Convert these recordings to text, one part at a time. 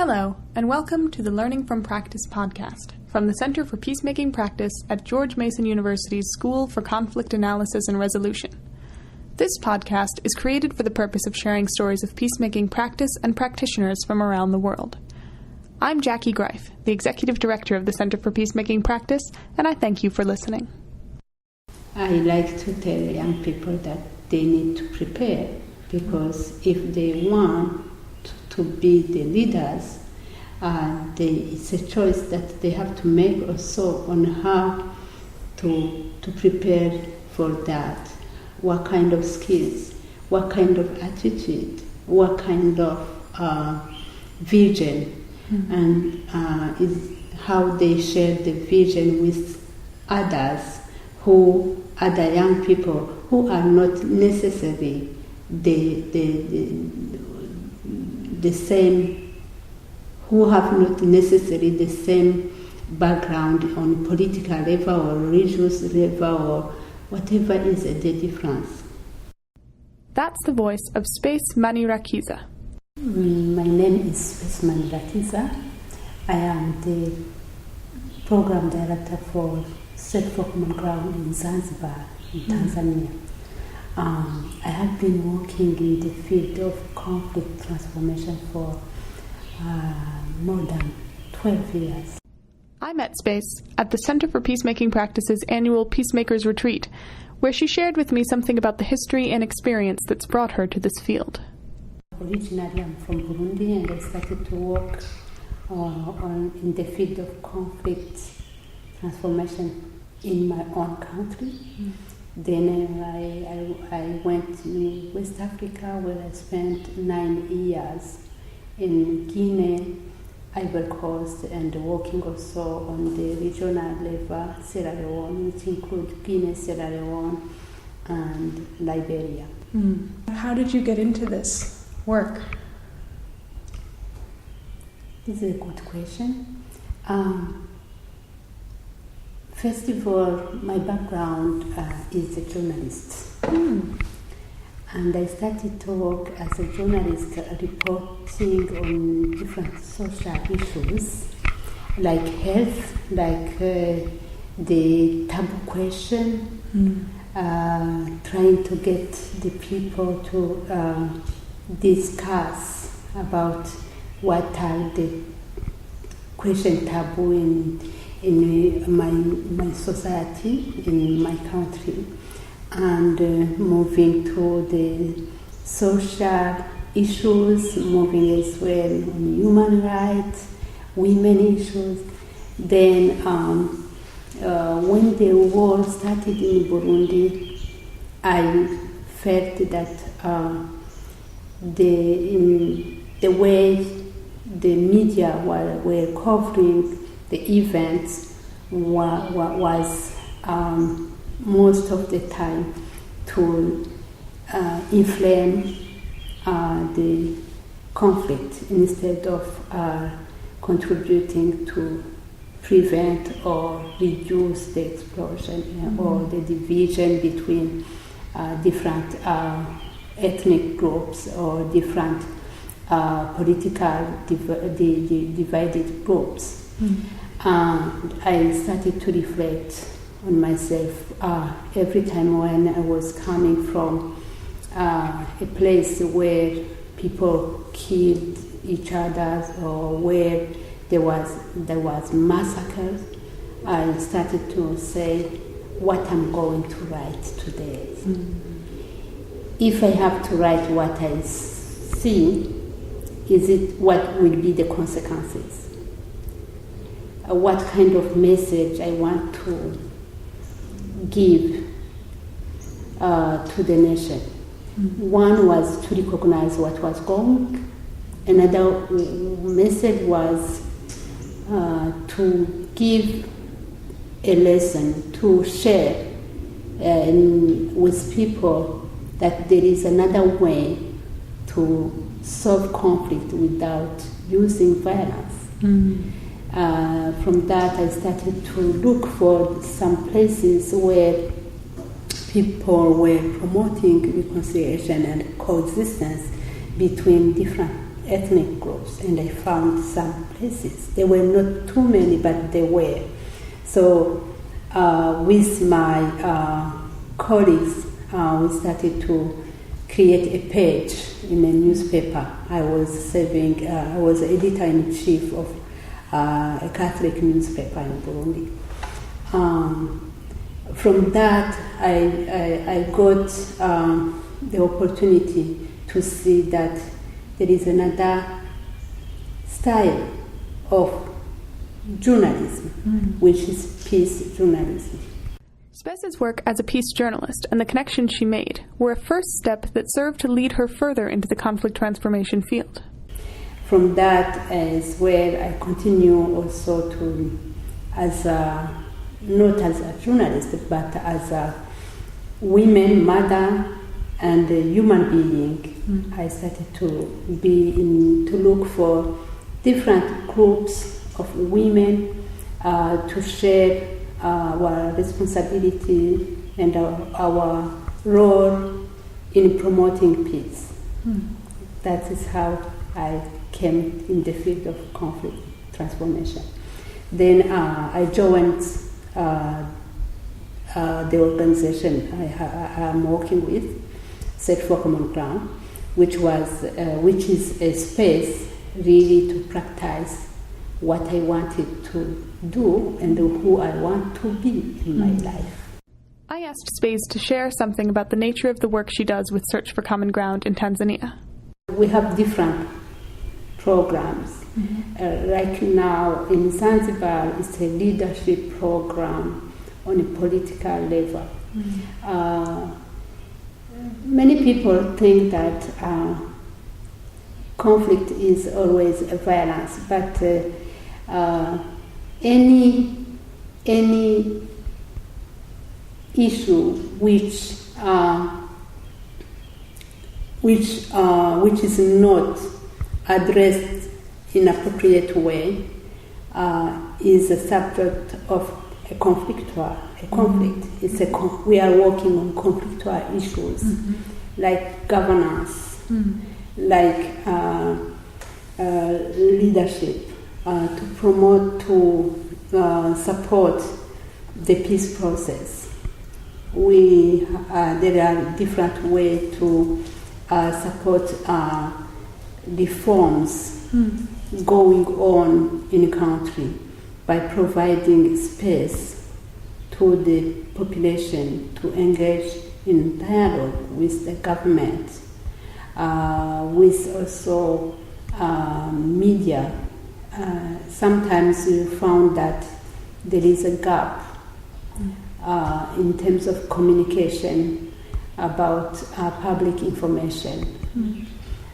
Hello, and welcome to the Learning from Practice podcast from the Center for Peacemaking Practice at George Mason University's School for Conflict Analysis and Resolution. This podcast is created for the purpose of sharing stories of peacemaking practice and practitioners from around the world. I'm Jackie Greif, the Executive Director of the Center for Peacemaking Practice, and I thank you for listening. I like to tell young people that they need to prepare, because if they want to be the leaders, it's a choice that they have to make also on how to prepare for that. What kind of skills, what kind of attitude, what kind of vision, and is how they share the vision with others, other young people who are not necessarily the same, who have not necessarily the same background on political level or religious level or whatever is the difference. That's the voice of Spes Manirakiza. My name is Spes Manirakiza. I am the program director for State for Common Ground in Zanzibar, in Tanzania. I have been working in the field of conflict transformation for more than 12 years. I met Spes at the Center for Peacemaking Practice's annual Peacemakers Retreat, where she shared with me something about the history and experience that's brought her to this field. Originally, I'm from Burundi, and I started to work in the field of conflict transformation in my own country. Then I went to West Africa, where I spent 9 years in Guinea, Ivory Coast, and working also on the regional level, Sierra Leone, which includes Guinea, Sierra Leone, and Liberia. How did you get into this work? This is a good question. First of all, my background is a journalist. And I started to work as a journalist reporting on different social issues like health, like the taboo question, trying to get the people to discuss about what are the question taboo in my society, in my country, and moving to the social issues, moving as well on human rights, women issues. Then when the war started in Burundi, I felt that the way the media were covering the events was most of the time to inflame the conflict instead of contributing to prevent or reduce the explosion or the division between different ethnic groups or different political divided groups. And I started to reflect on myself every time when I was coming from a place where people killed each other or where there was massacres. I started to say what I'm going to write today. If I have to write what I see, is it what will be the consequences? What kind of message I want to give to the nation. One was to recognize what was wrong. Another message was to give a lesson, to share with people that there is another way to solve conflict without using violence. From that, I started to look for some places where people were promoting reconciliation and coexistence between different ethnic groups, and I found some places. There were not too many, but there were. So with my colleagues, we started to create a page in a newspaper. I was editor-in-chief of a Catholic newspaper in Burundi. From that, I got the opportunity to see that there is another style of journalism, which is peace journalism. Spes's work as a peace journalist and the connections she made were a first step that served to lead her further into the conflict transformation field. From that is where I continue also to, not as a journalist, but as a woman, mother, and a human being. I started to look for different groups of women to share our responsibility and our role in promoting peace. That is how I came in the field of conflict transformation. Then I joined the organization I am working with, Set for Common Ground, which is a space really to practice what I wanted to do and who I want to be in my life. I asked Spes to share something about the nature of the work she does with Search for Common Ground in Tanzania. We have different programs. Right now in Zanzibar, it's a leadership program on a political level. Many people think that conflict is always a violence, but any issue which is not addressed in an appropriate way is a subject of a conflict. We are working on conflictual issues like governance, like leadership, to promote, to support the peace process. There are different ways to support reforms going on in a country by providing space to the population to engage in dialogue with the government, with also media. Sometimes you found that there is a gap in terms of communication about public information.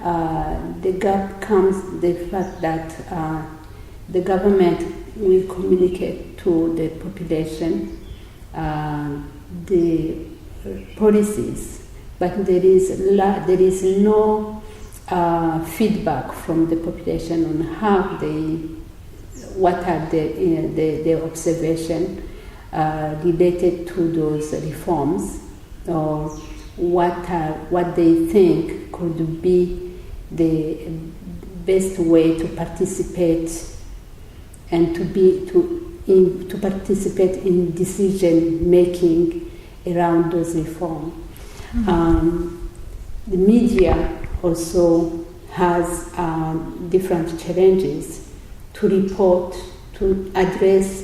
The gap comes the fact that the government will communicate to the population the policies, but there is no feedback from the population on how what are the observation related to those reforms, or what they think could be the best way to participate and to participate in decision making around those reforms. The media also has different challenges to report, to address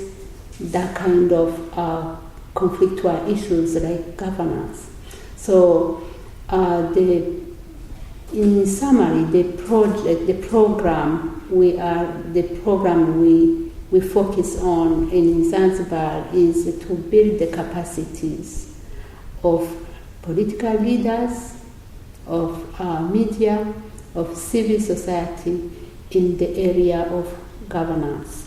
that kind of conflictual issues like governance. So, in summary, the program we focus on in Zanzibar is to build the capacities of political leaders, of media, of civil society in the area of governance.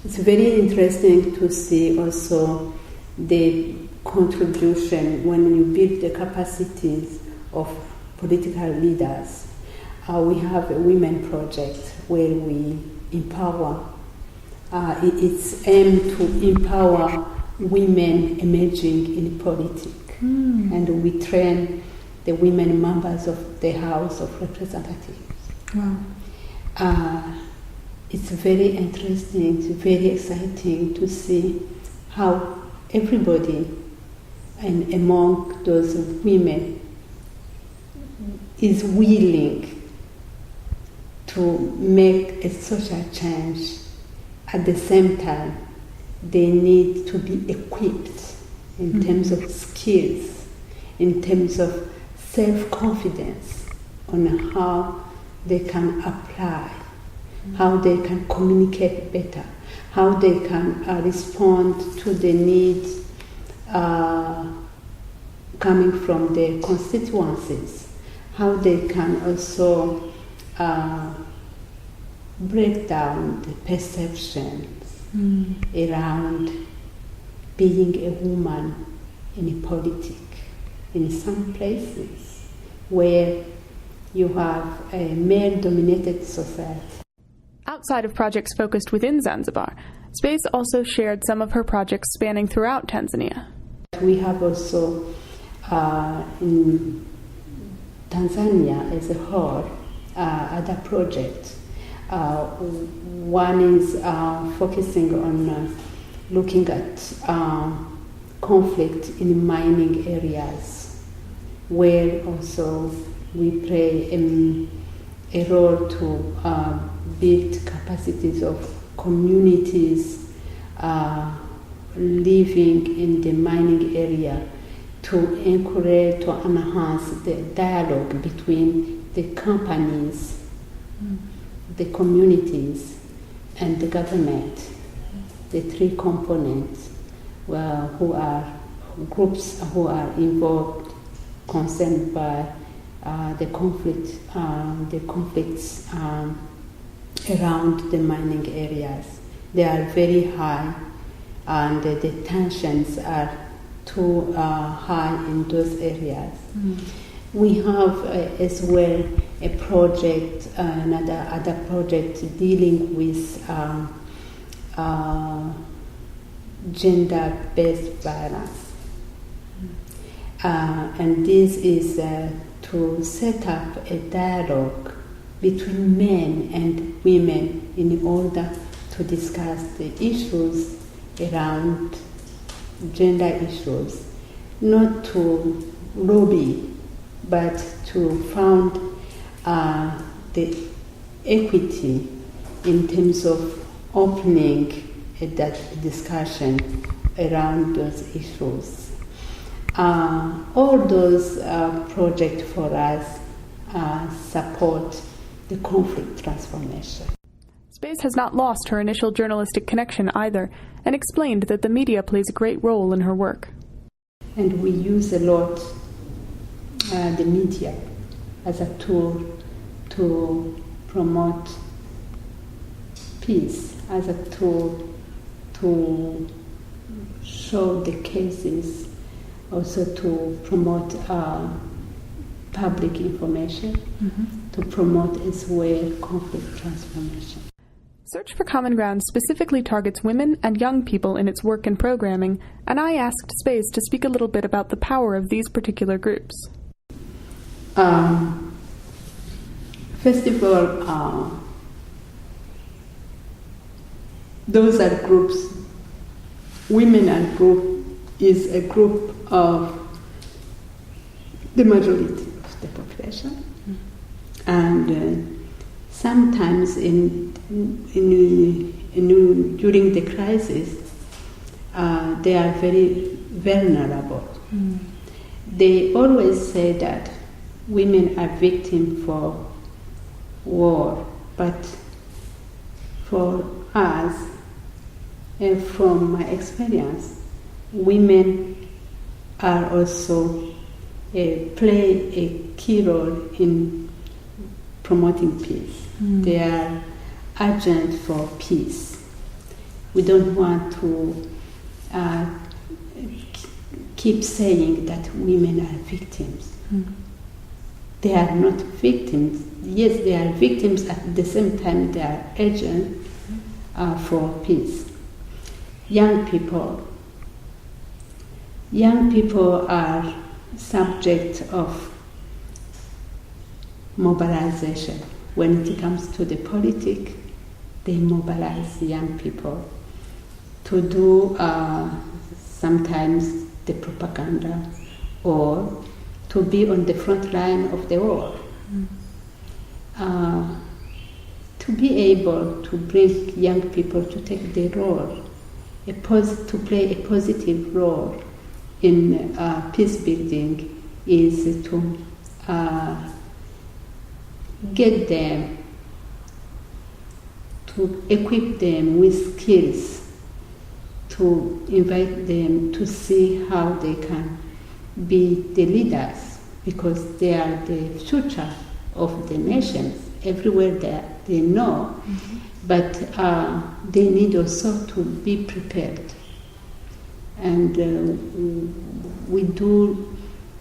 It's very interesting to see also the contribution when you build the capacities of political leaders. We have a women project where we empower. It's aimed to empower women emerging in politics, and we train the women members of the House of Representatives. Wow. It's very interesting, it's very exciting to see how everybody, and among those women, is willing to make a social change. At the same time, they need to be equipped in terms of skills, in terms of self-confidence on how they can apply, how they can communicate better, how they can respond to the needs coming from their constituencies, how they can also break down the perceptions around being a woman in politics. In some places where you have a male-dominated society. Outside of projects focused within Zanzibar, Spes also shared some of her projects spanning throughout Tanzania. We have also in Tanzania as a whole other projects. One is focusing on looking at conflict in mining areas, where also we play a role to build capacities of communities living in the mining area, to encourage, to enhance the dialogue between the companies, the communities, and the government, the three components who are groups who are involved, concerned by the conflicts around the mining areas. They are very high, and the tensions are too high in those areas. We have as well a project, other project dealing with gender-based violence, and this is to set up a dialogue between men and women in order to discuss the issues around gender issues, not to lobby, but to found the equity in terms of opening that discussion around those issues. All those projects for us support the conflict transformation. Spes has not lost her initial journalistic connection either, and explained that the media plays a great role in her work. And we use a lot the media as a tool to promote peace, as a tool to show the cases, also to promote public information, to promote as well conflict transformation. Search for Common Ground specifically targets women and young people in its work and programming, and I asked Spes to speak a little bit about the power of these particular groups. First of all, those are groups. Women and group is a group of the majority of the population, and sometimes during the crisis, they are very vulnerable. They always say that women are victims for war, but for us, and from my experience, women are also play a key role in promoting peace. They are agents for peace. We don't want to keep saying that women are victims. They are not victims. Yes, they are victims, at the same time they are agents for peace. Young people are subject of mobilization when it comes to the politics, they mobilize young people to do sometimes the propaganda or to be on the front line of the war. To be able to bring young people to take their role, to play a positive role in peace building is to get them, to equip them with skills, to invite them to see how they can be the leaders, because they are the future of the nations everywhere that they know. But they need also to be prepared. And we do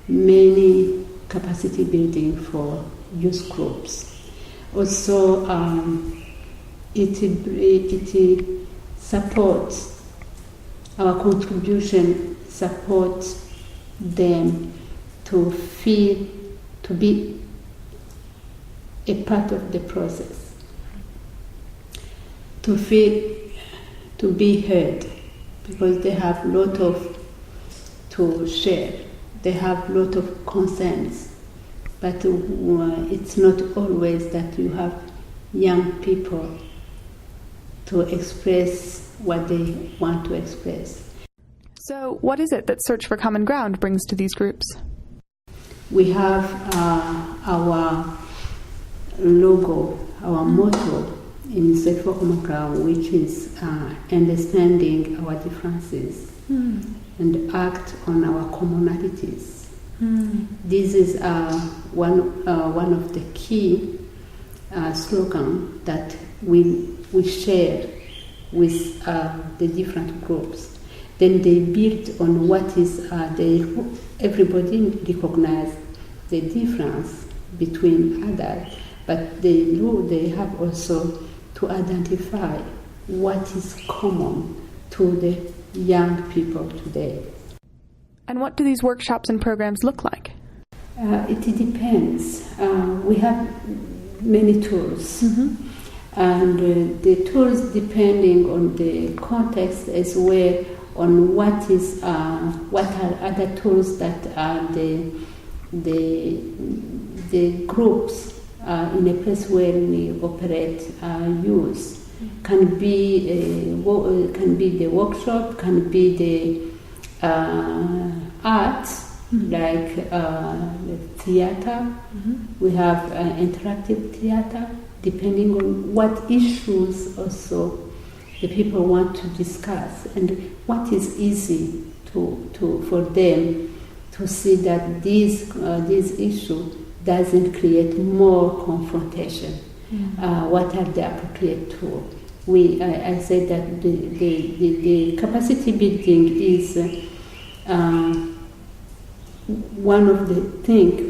many capacity building for youth groups. Also, it supports our contribution, supports them to feel, to be a part of the process, to feel, to be heard, because they have a lot of to share, they have a lot of concerns, but it's not always that you have young people to express what they want to express. So what is it that Search for Common Ground brings to these groups? We have our logo, our motto in Search for Common Ground, which is understanding our differences and act on our commonalities. This is one of the key slogans that we share with the different groups. Then they build on what is everybody recognize the difference between others, but they have also to identify what is common to the young people today. And what do these workshops and programs look like? It depends. We have many tools. And the tools, depending on the context as well, on what are other tools that the groups in a place where we operate use. Can be the workshop, can be the art, like the theater. We have interactive theater, depending on what issues also the people want to discuss and what is easy for them to see that this issue doesn't create more confrontation. What are the appropriate tools? I said that the capacity building is one of the things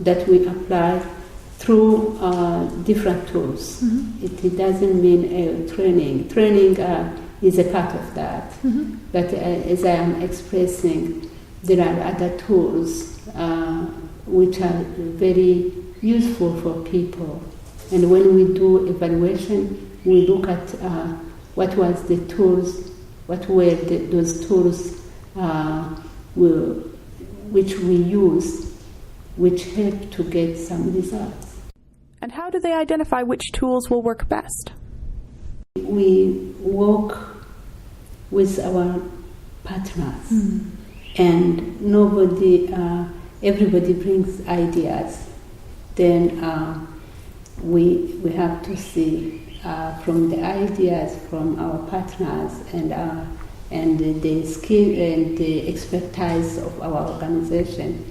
that we apply through different tools. It doesn't mean training. Training is a part of that. But as I am expressing, there are other tools which are very useful for people. And when we do evaluation, we look at what was the tools, what were those tools which we use, which help to get some results. And how do they identify which tools will work best? We work with our partners, and everybody brings ideas. Then we have to see from the ideas from our partners and the skill and the expertise of our organization,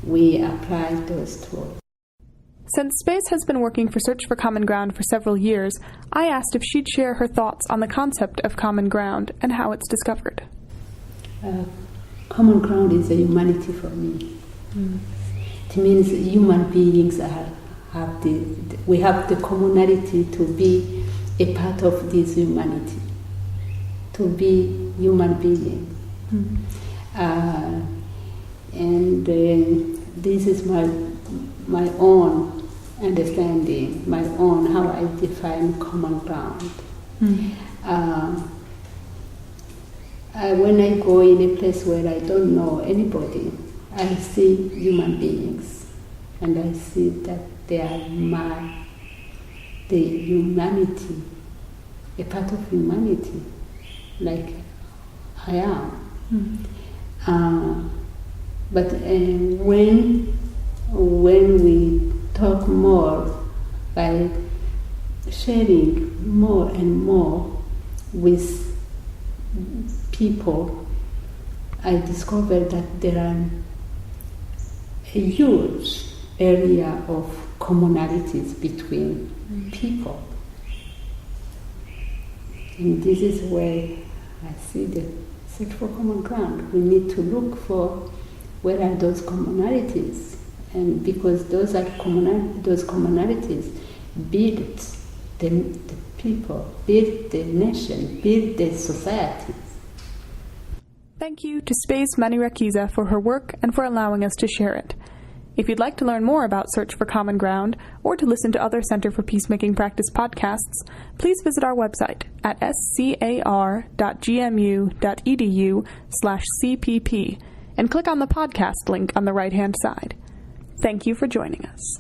we apply those tools. Since Spes has been working for Search for Common Ground for several years, I asked if she'd share her thoughts on the concept of common ground and how it's discovered. Common ground is a humanity for me. It means human beings we have the commonality to be a part of this humanity, to be human beings. And this is my own understanding my own, how I define common ground. When I go in a place where I don't know anybody, I see human beings, and I see that they are the humanity, a part of humanity, like I am. But when we talk more by sharing more and more with people, I discovered that there are a huge area of commonalities between people. And this is where I see the search for common ground. We need to look for where are those commonalities, and because those commonalities build the people, build the nation, build the societies. Thank you to Spes Manirakiza for her work and for allowing us to share it. If you'd like to learn more about Search for Common Ground or to listen to other Center for Peacemaking Practice podcasts, please visit our website at scar.gmu.edu/CPP and click on the podcast link on the right-hand side. Thank you for joining us.